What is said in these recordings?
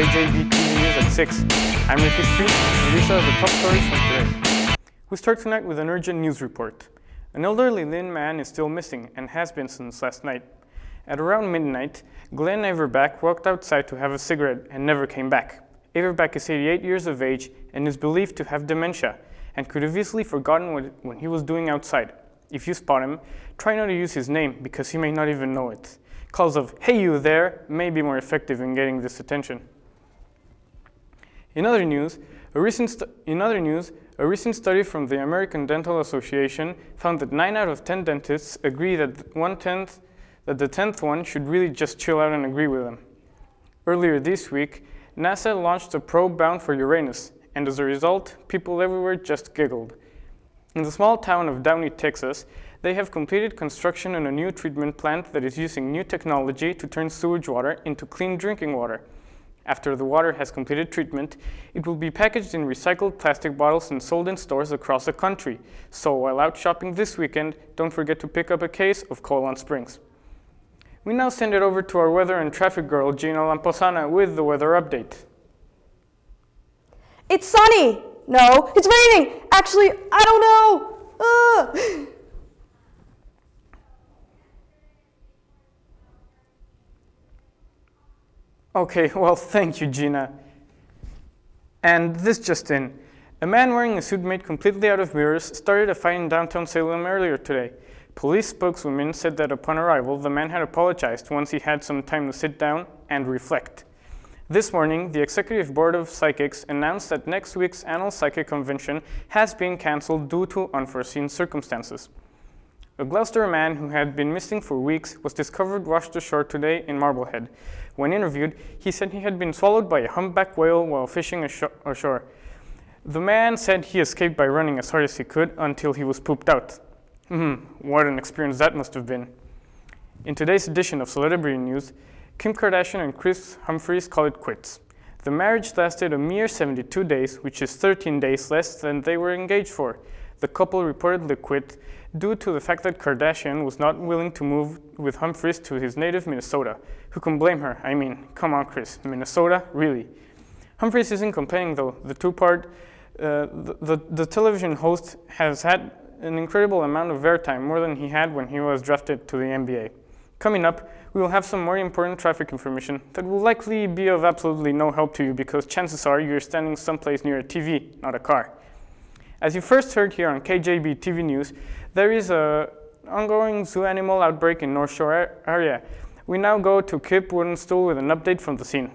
KJB TV News at 6. I'm Ricky Street, and these are the top stories from today. We start tonight with an urgent news report. An elderly thin man is still missing and has been since last night. At around midnight, Glenn Everback walked outside to have a cigarette and never came back. Everback is 88 years of age and is believed to have dementia and could have easily forgotten what he was doing outside. If you spot him, try not to use his name because he may not even know it. Calls of "Hey you there" may be more effective in getting this attention. In other news, a recent study from the American Dental Association found that 9 out of 10 dentists agree that the 10th one should really just chill out and agree with them. Earlier this week, NASA launched a probe bound for Uranus, and as a result, people everywhere just giggled. In the small town of Downey, Texas, they have completed construction on a new treatment plant that is using new technology to turn sewage water into clean drinking water. After the water has completed treatment, it will be packaged in recycled plastic bottles and sold in stores across the country. So while out shopping this weekend, don't forget to pick up a case of Colon Springs. We now send it over to our weather and traffic girl, Gina Lamposana, with the weather update. It's sunny! No, it's raining! Actually, I don't know! Ugh. Okay, well, thank you, Gina. And this just in. A man wearing a suit made completely out of mirrors started a fight in downtown Salem earlier today. Police spokeswomen said that upon arrival, the man had apologized once he had some time to sit down and reflect. This morning, the Executive Board of Psychics announced that next week's annual psychic convention has been canceled due to unforeseen circumstances. A Gloucester man who had been missing for weeks was discovered washed ashore today in Marblehead. When interviewed, he said he had been swallowed by a humpback whale while fishing ashore. The man said he escaped by running as hard as he could until he was pooped out. What an experience that must have been. In today's edition of Celebrity News, Kim Kardashian and Kris Humphries call it quits. The marriage lasted a mere 72 days, which is 13 days less than they were engaged for. The couple reportedly quit due to the fact that Kardashian was not willing to move with Humphries to his native Minnesota. Who can blame her? I mean, come on, Kris, Minnesota? Really? Humphries isn't complaining though. The television host has had an incredible amount of airtime, more than he had when he was drafted to the NBA. Coming up, we will have some more important traffic information that will likely be of absolutely no help to you because chances are you're standing someplace near a TV, not a car. As you first heard here on KJB TV News, there is an ongoing zoo animal outbreak in North Shore area. We now go to Kip Woodenstool with an update from the scene.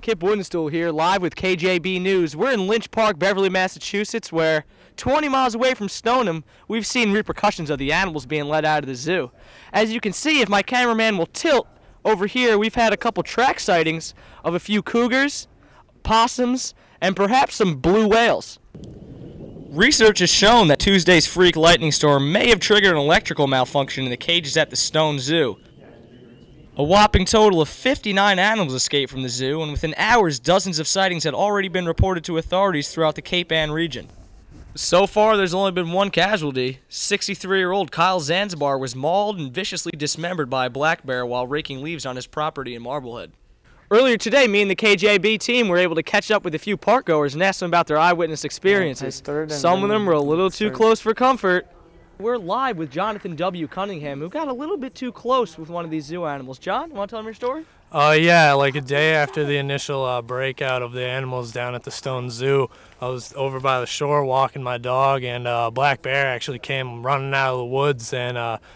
Kip Woodenstool here, live with KJB News. We're in Lynch Park, Beverly, Massachusetts, where 20 miles away from Stoneham, we've seen repercussions of the animals being let out of the zoo. As you can see, if my cameraman will tilt over here, we've had a couple track sightings of a few cougars, possums, and perhaps some blue whales. Research has shown that Tuesday's freak lightning storm may have triggered an electrical malfunction in the cages at the Stone Zoo. A whopping total of 59 animals escaped from the zoo, and within hours, dozens of sightings had already been reported to authorities throughout the Cape Ann region. So far, there's only been one casualty. 63-year-old Kyle Zanzibar was mauled and viciously dismembered by a black bear while raking leaves on his property in Marblehead. Earlier today, me and the KJB team were able to catch up with a few parkgoers and ask them about their eyewitness experiences. Some of them were a little too close for comfort. We're live with Jonathan W. Cunningham, who got a little bit too close with one of these zoo animals. John, you want to tell them your story? Yeah, like a day after the initial breakout of the animals down at the Stone Zoo, I was over by the shore walking my dog, and a black bear actually came running out of the woods, and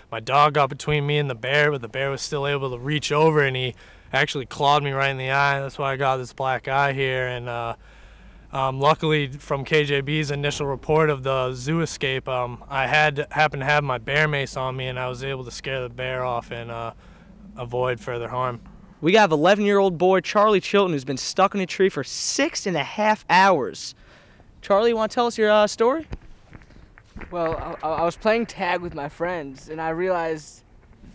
my dog got between me and the bear, but the bear was still able to reach over, and he actually clawed me right in the eye. That's why I got this black eye here, and luckily, from KJB's initial report of the zoo escape, I happened to have my bear mace on me, and I was able to scare the bear off and avoid further harm. We got an 11-year-old boy, Charlie Chilton, who's been stuck in a tree for 6.5 hours. Charlie, you want to tell us your story? Well, I was playing tag with my friends, and I realized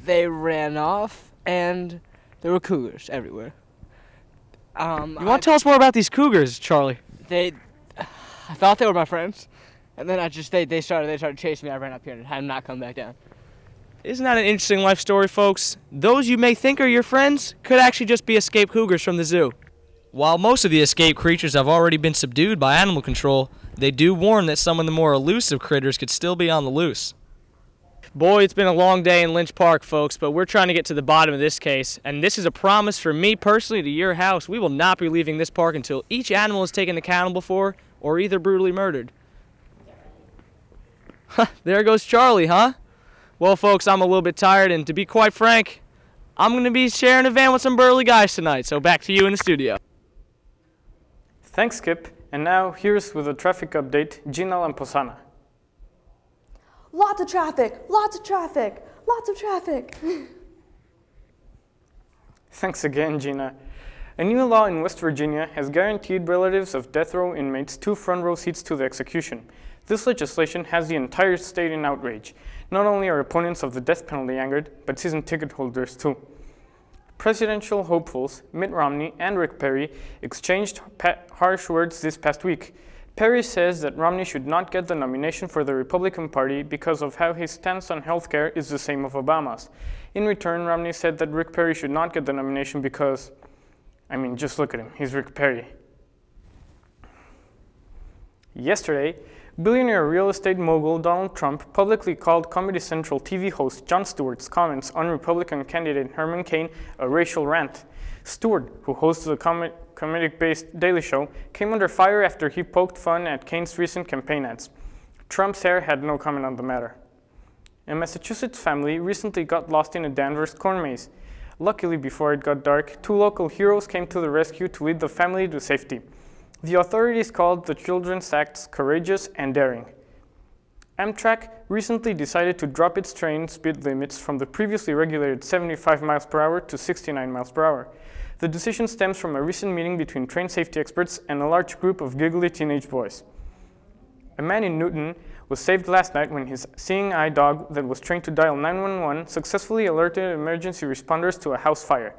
they ran off, and there were cougars everywhere. You want to tell us more about these cougars, Charlie? I thought they were my friends, and then they started chasing me. I ran up here and had not come back down. Isn't that an interesting life story, folks? Those you may think are your friends could actually just be escaped cougars from the zoo. While most of the escaped creatures have already been subdued by animal control, they do warn that some of the more elusive critters could still be on the loose. Boy, it's been a long day in Lynch Park, folks, but we're trying to get to the bottom of this case, and this is a promise from me personally to your house. We will not be leaving this park until each animal is taken accountable for or either brutally murdered. There goes Charlie, huh? Well, folks, I'm a little bit tired, and to be quite frank, I'm going to be sharing a van with some burly guys tonight, so back to you in the studio. Thanks, Skip. And now, here's with a traffic update, Gina Lamposana. Lots of traffic, lots of traffic, lots of traffic. Thanks again, Gina. A new law in West Virginia has guaranteed relatives of death row inmates 2 front row seats to the execution. This legislation has the entire state in outrage. Not only are opponents of the death penalty angered, but season ticket holders too. Presidential hopefuls Mitt Romney and Rick Perry exchanged harsh words this past week. Perry says that Romney should not get the nomination for the Republican Party because of how his stance on health care is the same of Obama's. In return, Romney said that Rick Perry should not get the nomination because, I mean, just look at him, he's Rick Perry. Yesterday, billionaire real estate mogul Donald Trump publicly called Comedy Central TV host Jon Stewart's comments on Republican candidate Herman Cain a racial rant. Stewart, who hosts the comedic-based Daily Show, came under fire after he poked fun at Cain's recent campaign ads. Trump's heir had no comment on the matter. A Massachusetts family recently got lost in a Danvers corn maze. Luckily, before it got dark, 2 local heroes came to the rescue to lead the family to safety. The authorities called the children's acts courageous and daring. Amtrak recently decided to drop its train speed limits from the previously regulated 75 miles per hour to 69 miles per hour. The decision stems from a recent meeting between train safety experts and a large group of giggly teenage boys. A man in Newton was saved last night when his seeing eye dog that was trained to dial 911 successfully alerted emergency responders to a house fire.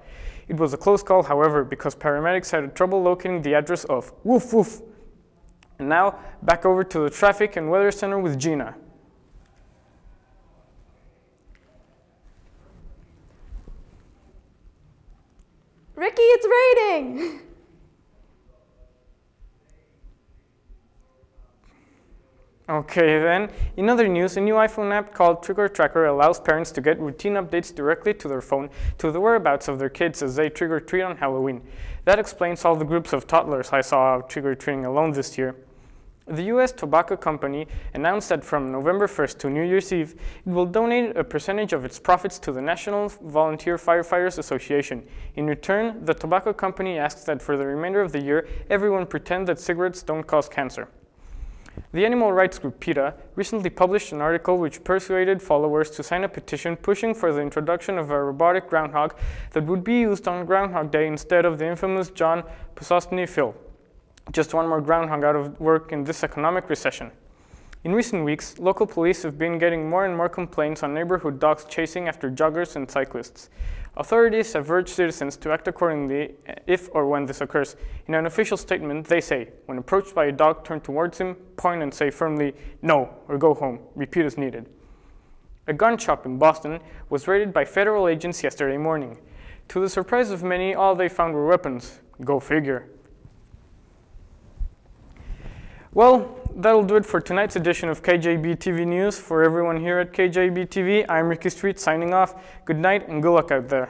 It was a close call, however, because paramedics had trouble locating the address of Woof Woof. And now, back over to the Traffic and Weather Center with Gina. Ricky, it's raining! Okay then, in other news, a new iPhone app called Trigger Tracker allows parents to get routine updates directly to their phone to the whereabouts of their kids as they trick-or-treat on Halloween. That explains all the groups of toddlers I saw out trick-or-treating alone this year. The U.S. Tobacco Company announced that from November 1st to New Year's Eve, it will donate a percentage of its profits to the National Volunteer Firefighters Association. In return, the tobacco company asks that for the remainder of the year, everyone pretend that cigarettes don't cause cancer. The animal rights group PETA recently published an article which persuaded followers to sign a petition pushing for the introduction of a robotic groundhog that would be used on Groundhog Day instead of the infamous John Posostny film. Just one more groundhog out of work in this economic recession. In recent weeks, local police have been getting more and more complaints on neighborhood dogs chasing after joggers and cyclists. Authorities have urged citizens to act accordingly if or when this occurs. In an official statement, they say, when approached by a dog, turn towards him, point and say firmly, "No," or "Go home." Repeat as needed. A gun shop in Boston was raided by federal agents yesterday morning. To the surprise of many, all they found were weapons. Go figure. Well, that'll do it for tonight's edition of KJB TV News. For everyone here at KJB TV, I'm Ricky Street signing off. Good night and good luck out there.